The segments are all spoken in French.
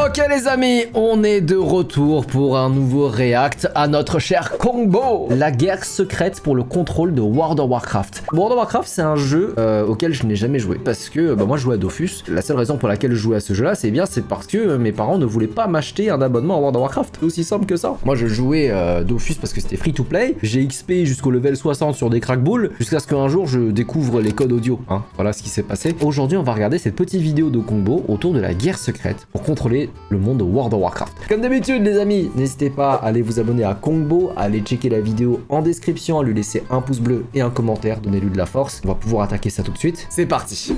Ok les amis, on est de retour pour un nouveau react à notre cher Kongbo. La guerre secrète pour le contrôle de World of Warcraft. World of Warcraft c'est un jeu auquel je n'ai jamais joué parce que moi je jouais à Dofus. La seule raison pour laquelle je jouais à ce jeu là c'est parce que mes parents ne voulaient pas m'acheter un abonnement à World of Warcraft. C'est aussi simple que ça. Moi je jouais Dofus parce que c'était free to play. J'ai XP jusqu'au level 60 sur des crackballs jusqu'à ce qu'un jour je découvre les codes audio. Voilà ce qui s'est passé. Aujourd'hui on va regarder cette petite vidéo de Kongbo autour de la guerre secrète pour contrôler le monde de World of Warcraft. Comme d'habitude les amis, n'hésitez pas à aller vous abonner à Kongbo, à aller checker la vidéo en description, à lui laisser un pouce bleu et un commentaire, donnez-lui de la force. On va pouvoir attaquer ça tout de suite. C'est parti.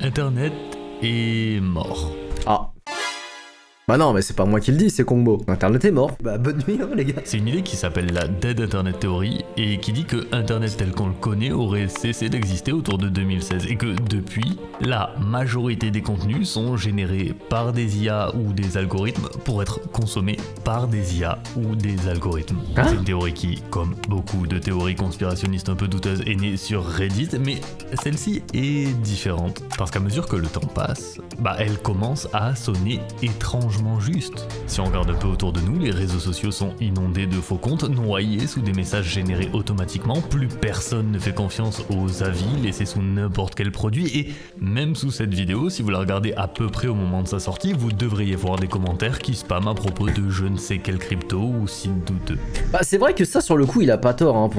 Internet est mort. Ah. Bah non, mais c'est pas moi qui le dis, c'est Kongbo. Internet est mort. Bah bonne nuit les gars. C'est une idée qui s'appelle la Dead Internet Theory et qui dit que Internet tel qu'on le connaît aurait cessé d'exister autour de 2016 et que depuis, la majorité des contenus sont générés par des IA ou des algorithmes pour être consommés par des IA ou des algorithmes. C'est une théorie qui, comme beaucoup de théories conspirationnistes un peu douteuses, est née sur Reddit, mais celle-ci est différente parce qu'à mesure que le temps passe, elle commence à sonner étrangement juste. Si on regarde un peu autour de nous, les réseaux sociaux sont inondés de faux comptes, noyés sous des messages générés automatiquement, plus personne ne fait confiance aux avis laissés sous n'importe quel produit, et même sous cette vidéo, si vous la regardez à peu près au moment de sa sortie, vous devriez voir des commentaires qui spamment à propos de je ne sais quel crypto ou site douteux. C'est vrai que ça sur le coup il a pas tort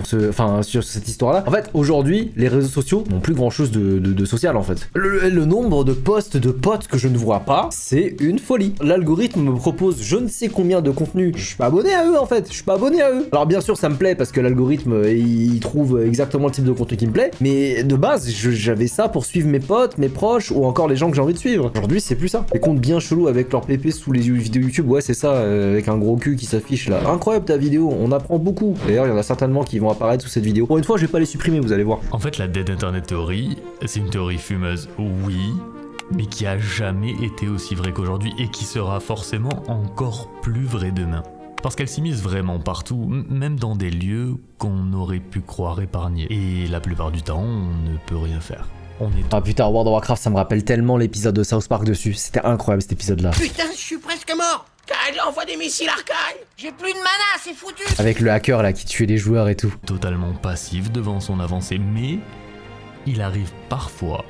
sur cette histoire là. En fait aujourd'hui les réseaux sociaux n'ont plus grand chose de social en fait. Le nombre de posts de potes que je ne vois pas, c'est une folie. L'algorithme me propose je ne sais combien de contenus. Je suis pas abonné à eux en fait, je suis pas abonné à eux. Alors bien sûr ça me plaît parce que l'algorithme il trouve exactement le type de contenu qui me plaît, mais de base j'avais ça pour suivre mes potes, mes proches ou encore les gens que j'ai envie de suivre. Aujourd'hui c'est plus ça. Les comptes bien chelous avec leur pépé sous les vidéos YouTube, ouais c'est ça, avec un gros cul qui s'affiche là. Incroyable ta vidéo, on apprend beaucoup. D'ailleurs il y en a certainement qui vont apparaître sous cette vidéo. Pour une fois je vais pas les supprimer, vous allez voir. En fait la Dead Internet Theory, c'est une théorie fumeuse, oui, mais qui a jamais été aussi vraie qu'aujourd'hui et qui sera forcément encore plus vraie demain. Parce qu'elle s'immisce vraiment partout, même dans des lieux qu'on aurait pu croire épargnés. Et la plupart du temps, on ne peut rien faire. Ah putain, World of Warcraft ça me rappelle tellement l'épisode de South Park dessus. C'était incroyable cet épisode là. Putain, je suis presque mort. Kyle envoie des missiles arcailles. J'ai plus de mana, c'est foutu. Avec le hacker là qui tuait les joueurs et tout. Totalement passif devant son avancée, mais il arrive parfois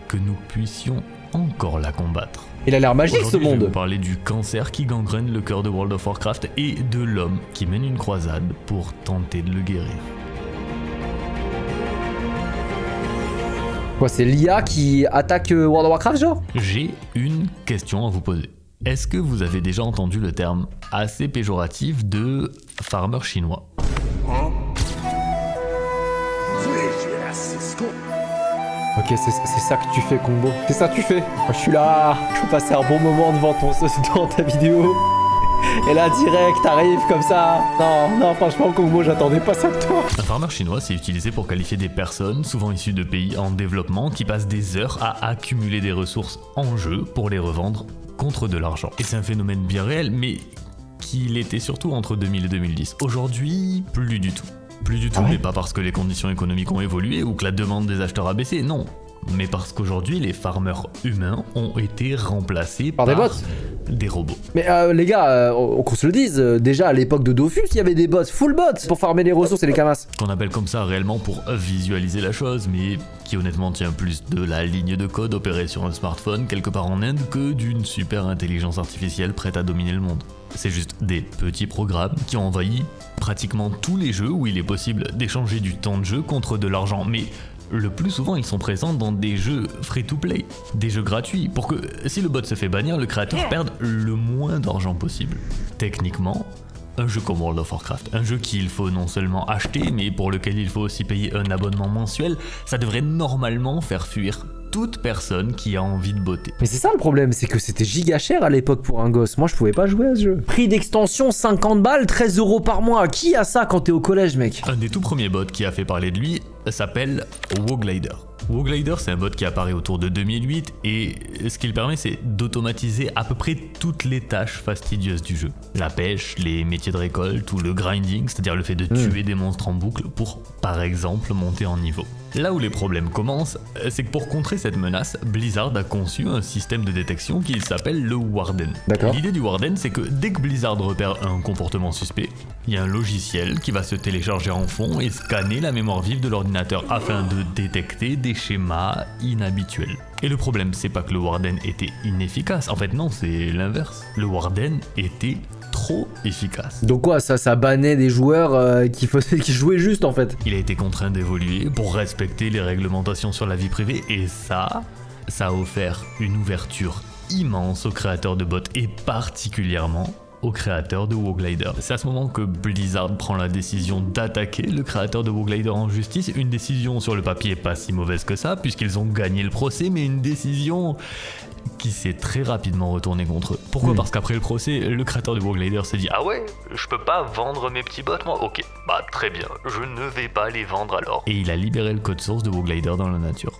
que nous puissions encore la combattre. Il a l'air magique ce monde. Je vais vous parler du cancer qui gangrène le cœur de World of Warcraft et de l'homme qui mène une croisade pour tenter de le guérir. Quoi, c'est l'IA qui attaque World of Warcraft genre? J'ai une question à vous poser. Est-ce que vous avez déjà entendu le terme assez péjoratif de farmer chinois? Ok, c'est ça que tu fais, Kongbo. C'est ça que tu fais. Moi, je suis là. Je peux passer un bon moment devant ta vidéo. Et là, direct, t'arrives comme ça. Non, franchement, Kongbo, j'attendais pas ça de toi. Un farmer chinois, c'est utilisé pour qualifier des personnes, souvent issues de pays en développement, qui passent des heures à accumuler des ressources en jeu pour les revendre contre de l'argent. Et c'est un phénomène bien réel, mais qu'il était surtout entre 2000 et 2010. Aujourd'hui, plus du tout. Plus du tout, mais pas parce que les conditions économiques ont évolué ou que la demande des acheteurs a baissé, non. Mais parce qu'aujourd'hui, les farmers humains ont été remplacés par des bots. Des robots. Mais les gars, qu'on se le dise, déjà à l'époque de Dofus, il y avait des bots, full bots, pour farmer les ressources et les camasses. Qu'on appelle comme ça réellement pour visualiser la chose, mais qui honnêtement tient plus de la ligne de code opérée sur un smartphone quelque part en Inde que d'une super intelligence artificielle prête à dominer le monde. C'est juste des petits programmes qui ont envahi pratiquement tous les jeux où il est possible d'échanger du temps de jeu contre de l'argent, mais le plus souvent ils sont présents dans des jeux free-to-play, des jeux gratuits, pour que si le bot se fait bannir, le créateur perde le moins d'argent possible. Techniquement, un jeu comme World of Warcraft, un jeu qu'il faut non seulement acheter, mais pour lequel il faut aussi payer un abonnement mensuel, ça devrait normalement faire fuir toute personne qui a envie de botter. Mais c'est ça le problème, c'est que c'était giga cher à l'époque pour un gosse. Moi je pouvais pas jouer à ce jeu. Prix d'extension 50 balles, 13 € par mois. Qui a ça quand t'es au collège, mec? Un des tout premiers bots qui a fait parler de lui s'appelle WoGlider. WoGlider, c'est un bot qui apparaît autour de 2008 et ce qu'il permet, c'est d'automatiser à peu près toutes les tâches fastidieuses du jeu. La pêche, les métiers de récolte ou le grinding, c'est-à-dire le fait de tuer des monstres en boucle pour, par exemple, monter en niveau. Là où les problèmes commencent, c'est que pour contrer cette menace, Blizzard a conçu un système de détection qui s'appelle le Warden. L'idée du Warden, c'est que dès que Blizzard repère un comportement suspect, il y a un logiciel qui va se télécharger en fond et scanner la mémoire vive de l'ordinateur afin de détecter des schémas inhabituels. Et le problème, c'est pas que le Warden était inefficace, en fait non, c'est l'inverse. Le Warden était trop efficace. Donc quoi, ça bannait des joueurs qui jouaient juste en fait. Il a été contraint d'évoluer pour respecter les réglementations sur la vie privée et ça a offert une ouverture immense aux créateurs de bots et particulièrement aux créateurs de WoGlider. C'est à ce moment que Blizzard prend la décision d'attaquer le créateur de WoGlider en justice, une décision sur le papier pas si mauvaise que ça puisqu'ils ont gagné le procès, mais une décision qui s'est très rapidement retournée contre eux. Pourquoi ? Parce qu'après le procès, le créateur de WoGlider s'est dit « Ah ouais, je peux pas vendre mes petits bots moi ? Ok, bah très bien, je ne vais pas les vendre alors. » Et il a libéré le code source de WoGlider dans la nature.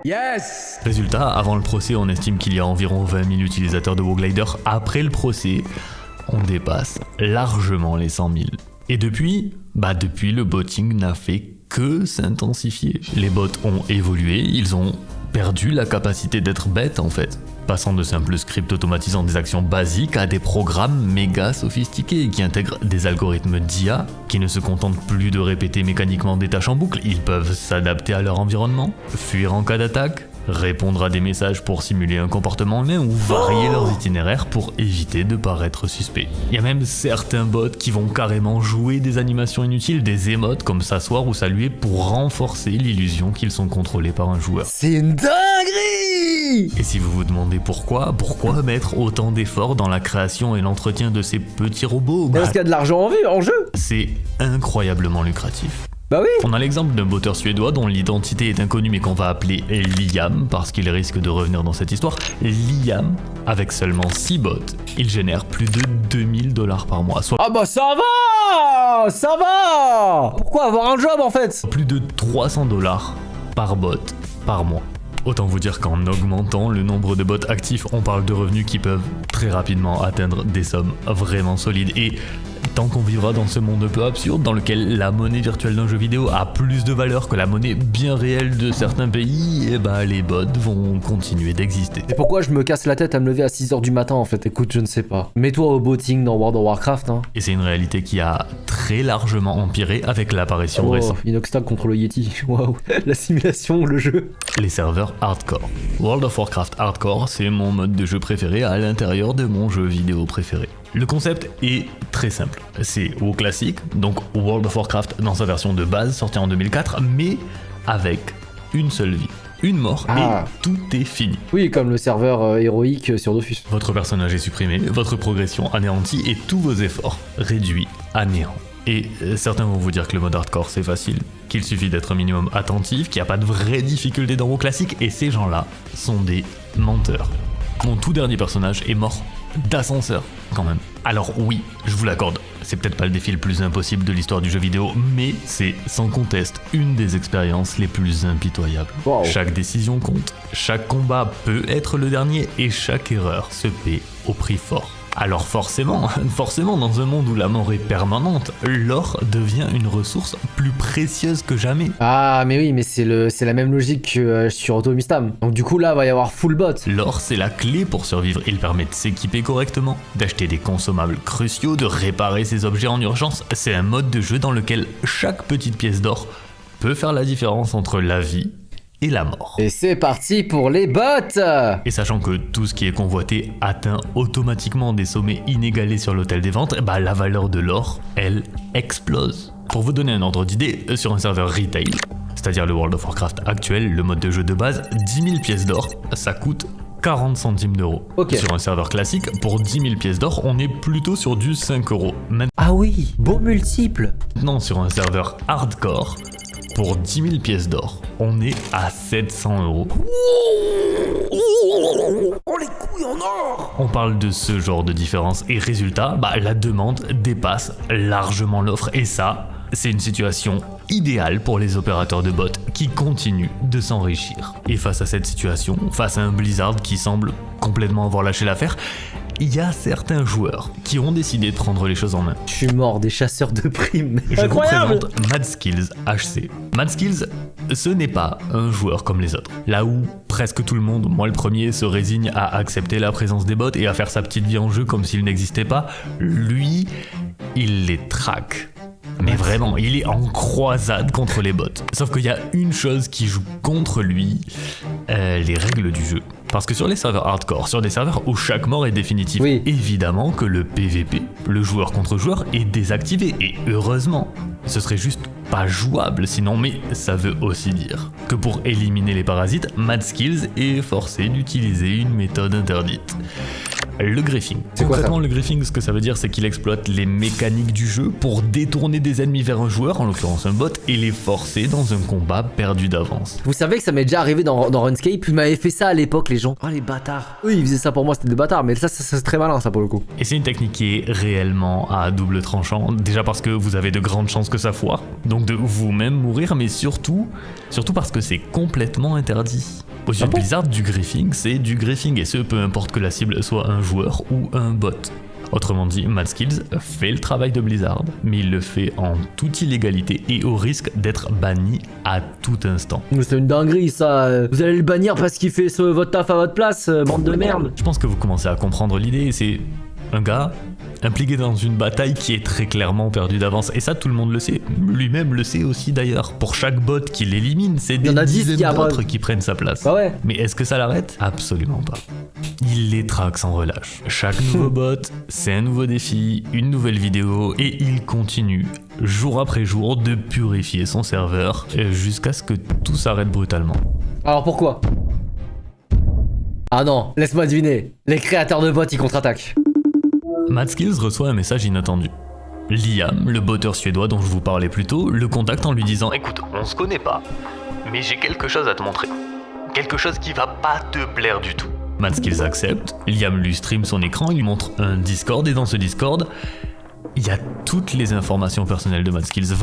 Yes! Résultat, avant le procès, on estime qu'il y a environ 20 000 utilisateurs de WoGlider. Après le procès, on dépasse largement les 100 000. Et depuis, le botting n'a fait que s'intensifier. Les bots ont évolué, ils ont perdu la capacité d'être bêtes en fait, passant de simples scripts automatisant des actions basiques à des programmes méga sophistiqués qui intègrent des algorithmes d'IA qui ne se contentent plus de répéter mécaniquement des tâches en boucle, ils peuvent s'adapter à leur environnement, fuir en cas d'attaque, répondre à des messages pour simuler un comportement humain ou varier leurs itinéraires pour éviter de paraître suspect. Il y a même certains bots qui vont carrément jouer des animations inutiles, des émotes comme s'asseoir ou saluer pour renforcer l'illusion qu'ils sont contrôlés par un joueur. C'est une dinguerie! Et si vous vous demandez pourquoi mettre autant d'efforts dans la création et l'entretien de ces petits robots ? Parce qu'il y a de l'argent en jeu. C'est incroyablement lucratif. Bah oui. On a l'exemple d'un botteur suédois dont l'identité est inconnue mais qu'on va appeler Liam parce qu'il risque de revenir dans cette histoire. Liam, avec seulement 6 bots, il génère plus de 2000 $ par mois, soit ah bah ça va. Pourquoi avoir un job en fait? plus de 300 $ par bot par mois. Autant vous dire qu'en augmentant le nombre de bots actifs, on parle de revenus qui peuvent très rapidement atteindre des sommes vraiment solides. Et tant qu'on vivra dans ce monde un peu absurde dans lequel la monnaie virtuelle d'un jeu vidéo a plus de valeur que la monnaie bien réelle de certains pays, et bah les bots vont continuer d'exister. Et pourquoi je me casse la tête à me lever à 6h du matin en fait? Écoute, je ne sais pas. Mets-toi au botting dans World of Warcraft hein. Et c'est une réalité qui a très largement empiré avec l'apparition récente. Inoxtag contre le Yeti, waouh. La simulation, le jeu. Les serveurs hardcore. World of Warcraft Hardcore, c'est mon mode de jeu préféré à l'intérieur de mon jeu vidéo préféré. Le concept est très simple. C'est WoW classique, donc World of Warcraft dans sa version de base sortie en 2004, mais avec une seule vie. Une mort et tout est fini. Oui, comme le serveur héroïque sur Dofus. Votre personnage est supprimé, votre progression anéantie et tous vos efforts réduits à néant. Et certains vont vous dire que le mode hardcore c'est facile, qu'il suffit d'être un minimum attentif, qu'il n'y a pas de vraie difficulté dans WoW classique, et ces gens-là sont des menteurs. Mon tout dernier personnage est mort d'ascenseur, quand même. Alors oui, je vous l'accorde, c'est peut-être pas le défi le plus impossible de l'histoire du jeu vidéo, mais c'est sans conteste une des expériences les plus impitoyables. Wow. Chaque décision compte, chaque combat peut être le dernier, et chaque erreur se paie au prix fort. Alors forcément, dans un monde où la mort est permanente, l'or devient une ressource plus précieuse que jamais. Ah mais oui, mais c'est la même logique que sur Automistam. Donc du coup là, il va y avoir full bot. L'or, c'est la clé pour survivre. Il permet de s'équiper correctement, d'acheter des consommables cruciaux, de réparer ses objets en urgence. C'est un mode de jeu dans lequel chaque petite pièce d'or peut faire la différence entre la vie et la mort. Et c'est parti pour les bots. Et sachant que tout ce qui est convoité atteint automatiquement des sommets inégalés sur l'autel des ventes, bah la valeur de l'or, elle, explose. Pour vous donner un ordre d'idée, sur un serveur retail, c'est-à-dire le World of Warcraft actuel, le mode de jeu de base, 10 000 pièces d'or, ça coûte 40 centimes d'euros. Okay. Sur un serveur classique, pour 10 000 pièces d'or, on est plutôt sur du 5 €. Ah oui, beau multiple. Maintenant, sur un serveur hardcore, pour 10 000 pièces d'or, on est à 700 €. Oh les couilles en or! On parle de ce genre de différence et résultat, bah la demande dépasse largement l'offre et ça, c'est une situation idéale pour les opérateurs de bots qui continuent de s'enrichir. Et face à cette situation, face à un Blizzard qui semble complètement avoir lâché l'affaire, il y a certains joueurs qui ont décidé de prendre les choses en main. Je suis mort des chasseurs de primes. Je vous Incroyable. présente MadSkillz HC. MadSkillz, ce n'est pas un joueur comme les autres. Là où presque tout le monde, moi le premier, se résigne à accepter la présence des bots et à faire sa petite vie en jeu comme s'il n'existait pas, lui, il les traque. Mais vraiment, il est en croisade contre les bots. Sauf qu'il y a une chose qui joue contre lui, les règles du jeu. Parce que sur les serveurs hardcore, sur des serveurs où chaque mort est définitive, oui, évidemment que le PVP, le joueur contre joueur, est désactivé. Et heureusement, ce serait juste pas jouable sinon, mais ça veut aussi dire que pour éliminer les parasites, MadSkillz est forcé d'utiliser une méthode interdite. Le griefing. Concrètement, le griefing, ce que ça veut dire, c'est qu'il exploite les mécaniques du jeu pour détourner des ennemis vers un joueur, en l'occurrence un bot, et les forcer dans un combat perdu d'avance. Vous savez que ça m'est déjà arrivé dans RuneScape. Ils m'avaient fait ça à l'époque, les gens. Oh les bâtards. Oui, ils faisaient ça pour moi, c'était des bâtards, mais ça c'est très malin ça pour le coup. Et c'est une technique qui est réellement à double tranchant, déjà parce que vous avez de grandes chances que ça foire, donc de vous-même mourir, mais surtout parce que c'est complètement interdit. Aux yeux de Blizzard, du griefing, c'est du griefing, et ce, peu importe que la cible soit un joueur ou un bot. Autrement dit, MadSkillz fait le travail de Blizzard, mais il le fait en toute illégalité et au risque d'être banni à tout instant. C'est une dinguerie ça. Vous allez le bannir parce qu'il fait votre taf à votre place, bande de merde. Je pense que vous commencez à comprendre l'idée, c'est un gars impliqué dans une bataille qui est très clairement perdue d'avance, et ça tout le monde le sait, lui-même le sait aussi d'ailleurs. Pour chaque bot qu'il élimine, c'est des dizaines d'autres qui prennent sa place. Bah ouais. Mais est-ce que ça l'arrête? Absolument pas. Il les traque sans relâche. Chaque nouveau bot, c'est un nouveau défi, une nouvelle vidéo, et il continue jour après jour de purifier son serveur jusqu'à ce que tout s'arrête brutalement. Alors pourquoi? Ah non, laisse-moi deviner. Les créateurs de bots ils contre-attaquent. MadSkillz reçoit un message inattendu. Liam, le botteur suédois dont je vous parlais plus tôt, le contacte en lui disant « Écoute, on se connaît pas, mais j'ai quelque chose à te montrer. Quelque chose qui va pas te plaire du tout. » MadSkillz accepte, Liam lui stream son écran, il lui montre un Discord, et dans ce Discord, il y a toutes les informations personnelles de MadSkillz.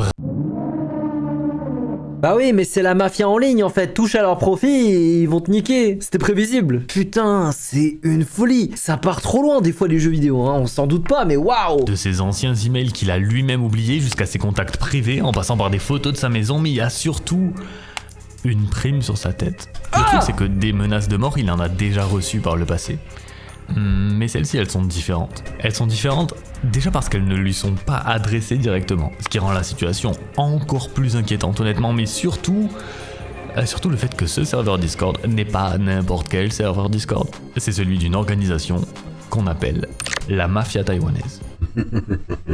Bah oui, mais c'est la mafia en ligne en fait. Touche à leur profit et ils vont te niquer. C'était prévisible. Putain, c'est une folie. Ça part trop loin des fois les jeux vidéo, hein. On s'en doute pas, mais waouh. De ses anciens emails qu'il a lui-même oubliés jusqu'à ses contacts privés, en passant par des photos de sa maison, mais il y a surtout une prime sur sa tête. Le truc, c'est que des menaces de mort, il en a déjà reçues par le passé. Mais celles-ci, elles sont différentes. Elles sont différentes déjà parce qu'elles ne lui sont pas adressées directement, ce qui rend la situation encore plus inquiétante honnêtement, mais surtout le fait que ce serveur Discord n'est pas n'importe quel serveur Discord. C'est celui d'une organisation qu'on appelle la mafia taïwanaise.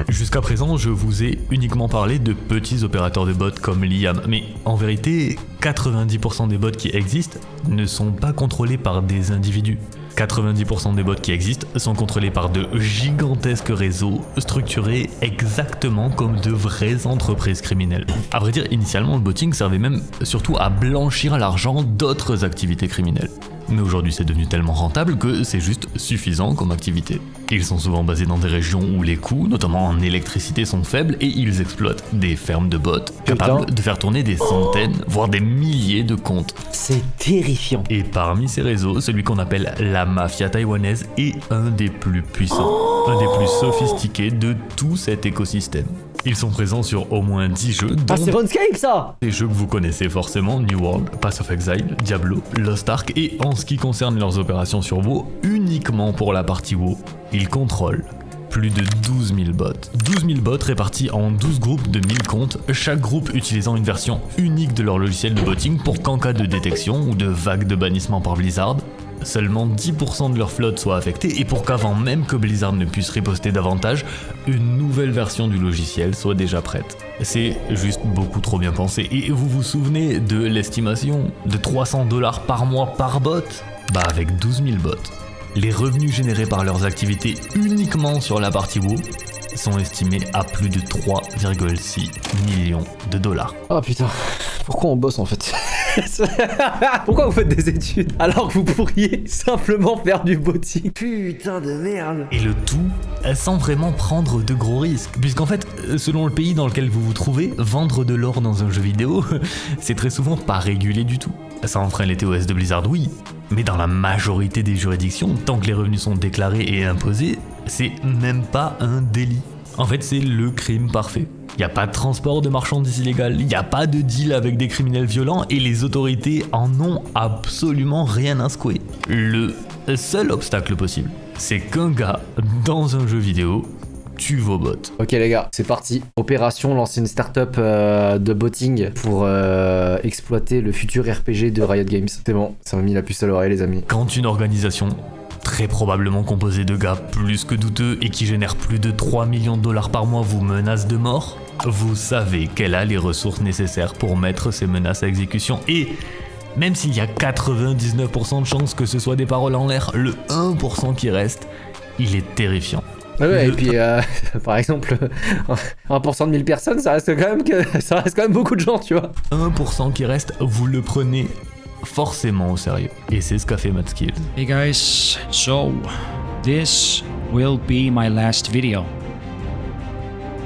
Jusqu'à présent, je vous ai uniquement parlé de petits opérateurs de bots comme Liam, mais en vérité, 90% des bots qui existent ne sont pas contrôlés par des individus. 90% des bots qui existent sont contrôlés par de gigantesques réseaux structurés exactement comme de vraies entreprises criminelles. À vrai dire, initialement, le botting servait même surtout à blanchir l'argent d'autres activités criminelles. Mais aujourd'hui, c'est devenu tellement rentable que c'est juste suffisant comme activité. Ils sont souvent basés dans des régions où les coûts, notamment en électricité, sont faibles, et ils exploitent des fermes de bots capables de faire tourner des centaines, voire des milliers de comptes. C'est terrifiant. Et parmi ces réseaux, celui qu'on appelle la mafia taïwanaise est un des plus puissants, un des plus sophistiqués de tout cet écosystème. Ils sont présents sur au moins 10 jeux, dont c'est RuneScape ça! des jeux que vous connaissez forcément, New World, Path of Exile, Diablo, Lost Ark, et en ce qui concerne leurs opérations sur WoW, uniquement pour la partie WoW, ils contrôlent plus de 12 000 bots. 12 000 bots répartis en 12 groupes de 1000 comptes, chaque groupe utilisant une version unique de leur logiciel de botting pour qu'en cas de détection ou de vague de bannissement par Blizzard, seulement 10% de leur flotte soit affectée, et pour qu'avant même que Blizzard ne puisse riposter davantage, une nouvelle version du logiciel soit déjà prête. C'est juste beaucoup trop bien pensé. Et vous vous souvenez de l'estimation de $300 par mois par bot? Bah avec 12 000 bots, Les revenus générés par leurs activités uniquement sur la partie WoW sont estimés à plus de 3,6 millions de dollars. Oh putain, pourquoi on bosse en fait? Pourquoi vous faites des études alors que vous pourriez simplement faire du botting? Putain de merde. Et le tout sans vraiment prendre de gros risques. Puisqu'en fait, selon le pays dans lequel vous vous trouvez, vendre de l'or dans un jeu vidéo, c'est très souvent pas régulé du tout. Ça enfreint les TOS de Blizzard, oui, mais dans la majorité des juridictions, tant que les revenus sont déclarés et imposés, c'est même pas un délit. En fait, c'est le crime parfait. Il n'y a pas de transport de marchandises illégales, il n'y a pas de deal avec des criminels violents et les autorités en ont absolument rien à secouer. Le seul obstacle possible, c'est qu'un gars, dans un jeu vidéo, tue vos bots. Ok les gars, c'est parti. Opération, lancer une startup de botting pour exploiter le futur RPG de Riot Games. C'est bon, ça m'a mis la puce à l'oreille les amis. Quand une organisation, très probablement composée de gars plus que douteux et qui génère plus de 3 millions de dollars par mois vous menace de mort, vous savez qu'elle a les ressources nécessaires pour mettre ces menaces à exécution. Et même s'il y a 99% de chances que ce soit des paroles en l'air, le 1% qui reste, il est terrifiant. Ouais, et puis par exemple, 1% de 1000 personnes, ça reste quand même beaucoup de gens, tu vois. 1% qui reste, vous le prenez forcément au sérieux. Et c'est ce qu'a fait Madskills. Hey guys, so this will be my last video.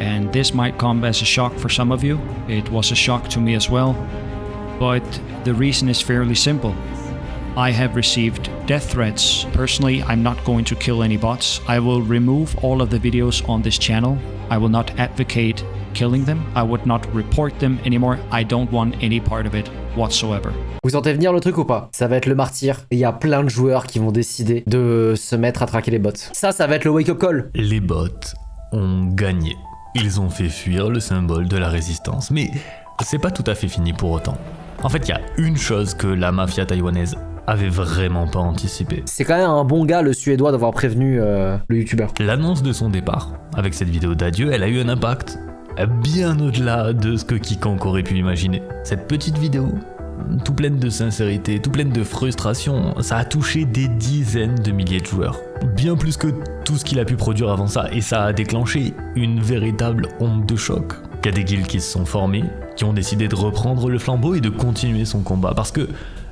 And this might come as a shock for some of you. It was a shock to me as well. But the reason is fairly simple. I have received death threats. Personally, I'm not going to kill any bots. I will remove all of the videos on this channel. I will not advocate killing them. I would not report them anymore. I don't want any part of it whatsoever. Vous sentez venir le truc ou pas? Ça va être le martyr. Et il y a plein de joueurs qui vont décider de se mettre à traquer les bots. Ça va être le wake-up call. Les bots ont gagné. Ils ont fait fuir le symbole de la résistance. Mais c'est pas tout à fait fini pour autant. En fait, il y a une chose que la mafia taïwanaise avait vraiment pas anticipé. C'est quand même un bon gars, le Suédois, d'avoir prévenu le youtubeur. L'annonce de son départ, avec cette vidéo d'adieu, elle a eu un impact bien au-delà de ce que quiconque aurait pu imaginer. Cette petite vidéo, tout pleine de sincérité, tout pleine de frustration, ça a touché des dizaines de milliers de joueurs. Bien plus que tout ce qu'il a pu produire avant ça, et ça a déclenché une véritable onde de choc. Il y a des guilds qui se sont formés, qui ont décidé de reprendre le flambeau et de continuer son combat, parce que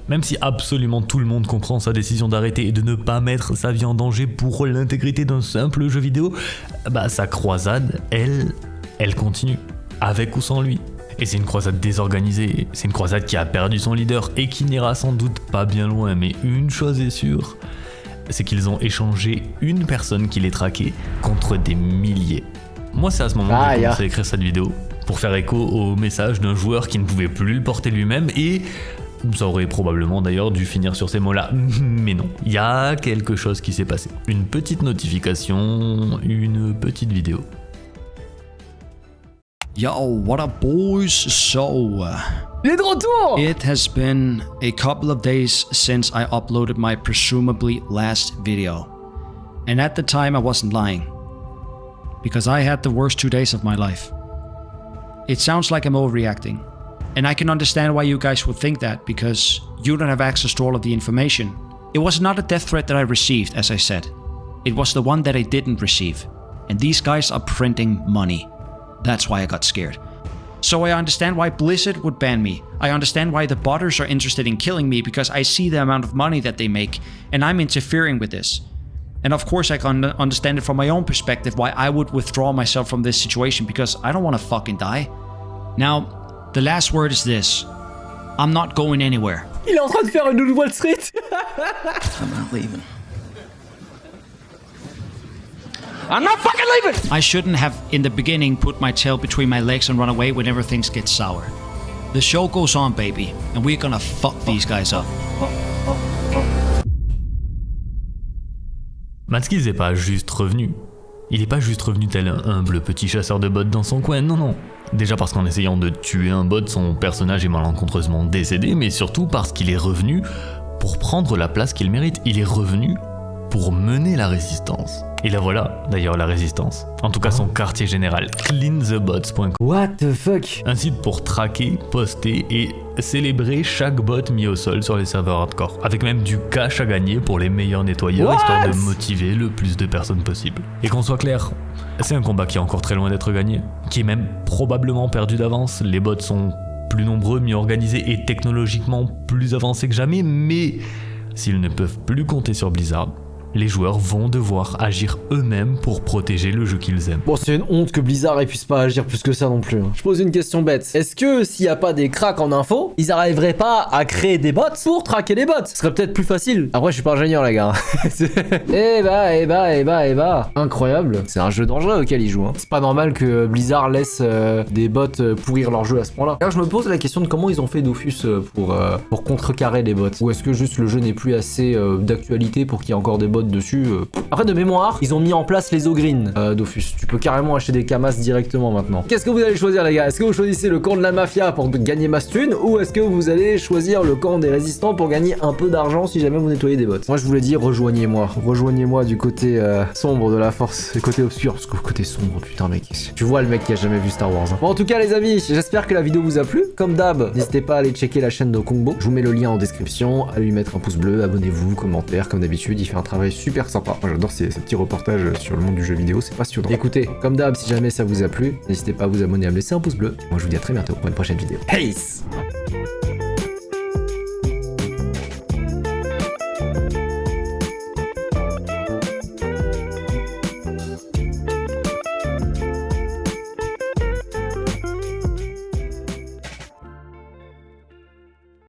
même si absolument tout le monde comprend sa décision d'arrêter et de ne pas mettre sa vie en danger pour l'intégrité d'un simple jeu vidéo, sa croisade, elle continue, avec ou sans lui. Et c'est une croisade désorganisée, c'est une croisade qui a perdu son leader et qui n'ira sans doute pas bien loin, mais une chose est sûre, c'est qu'ils ont échangé une personne qui les traquait contre des milliers. Moi, c'est à ce moment que j'ai commencé à écrire cette vidéo, pour faire écho au message d'un joueur qui ne pouvait plus le porter lui-même, et ça aurait probablement d'ailleurs dû finir sur ces mots-là, mais non. Il y a quelque chose qui s'est passé. Une petite notification, une petite vidéo. Yo, what up boys? So, il est de retour! It has been a couple of days since I uploaded my presumably last video. And at the time I wasn't lying. Because I had the worst 2 days of my life. It sounds like I'm overreacting. And I can understand why you guys would think that, because you don't have access to all of the information. It was not a death threat that I received, as I said. It was the one that I didn't receive. And these guys are printing money. That's why I got scared. So I understand why Blizzard would ban me. I understand why the botters are interested in killing me, because I see the amount of money that they make, and I'm interfering with this. And of course I can understand it from my own perspective why I would withdraw myself from this situation, because I don't want to fucking die. Now, the last word is this. I'm not going anywhere. Il est en train de faire une Wall Street. I'm not leaving. I'm not fucking leaving! I shouldn't have, in the beginning, put my tail between my legs and run away whenever things get sour. The show goes on, baby, and we're gonna fuck these guys up. Madskills n'est pas juste revenu. Il n'est pas juste revenu tel un humble petit chasseur de bots dans son coin, non. Déjà parce qu'en essayant de tuer un bot, son personnage est malencontreusement décédé, mais surtout parce qu'il est revenu pour prendre la place qu'il mérite. Il est revenu pour mener la résistance. Et là voilà, d'ailleurs la résistance. En tout cas son quartier général, cleanthebots.com. What the fuck? Un site pour traquer, poster et célébrer chaque bot mis au sol sur les serveurs hardcore. Avec même du cash à gagner pour les meilleurs nettoyeurs, histoire de motiver le plus de personnes possible. Et qu'on soit clair, c'est un combat qui est encore très loin d'être gagné, qui est même probablement perdu d'avance. Les bots sont plus nombreux, mieux organisés et technologiquement plus avancés que jamais, mais s'ils ne peuvent plus compter sur Blizzard, les joueurs vont devoir agir eux-mêmes pour protéger le jeu qu'ils aiment. Bon, c'est une honte que Blizzard ne puisse pas agir plus que ça non plus. Hein. Je pose une question bête. Est-ce que s'il n'y a pas des cracks en info, ils arriveraient pas à créer des bots pour traquer les bots? Ce serait peut-être plus facile. Après, je suis pas ingénieur, les gars. Eh bah. Incroyable. C'est un jeu dangereux auquel ils jouent. Hein. C'est pas normal que Blizzard laisse des bots pourrir leur jeu à ce point-là. Alors, je me pose la question de comment ils ont fait Dofus pour contrecarrer les bots. Ou est-ce que juste le jeu n'est plus assez d'actualité pour qu'il y ait encore des bots dessus. Après, de mémoire, ils ont mis en place les Ogreen Dofus. Tu peux carrément acheter des Kamas directement maintenant. Qu'est-ce que vous allez choisir, les gars? Est-ce que vous choisissez le camp de la mafia pour gagner masse thune, ou est-ce que vous allez choisir le camp des résistants pour gagner un peu d'argent si jamais vous nettoyez des bots? Moi, je vous l'ai dit, rejoignez-moi. Rejoignez-moi du côté sombre de la force, du côté obscur, parce que le côté sombre, putain, mec. Tu vois le mec qui a jamais vu Star Wars. Hein. Bon, en tout cas, les amis, j'espère que la vidéo vous a plu. Comme d'hab, n'hésitez pas à aller checker la chaîne de Kongbo. Je vous mets le lien en description, à lui mettre un pouce bleu, abonnez-vous, commentaire, comme d'habitude, il fait un travail super sympa. Moi j'adore ces petits reportages sur le monde du jeu vidéo, c'est passionnant. Écoutez, comme d'hab, si jamais ça vous a plu, n'hésitez pas à vous abonner, à me laisser un pouce bleu. Moi je vous dis à très bientôt pour une prochaine vidéo. Peace!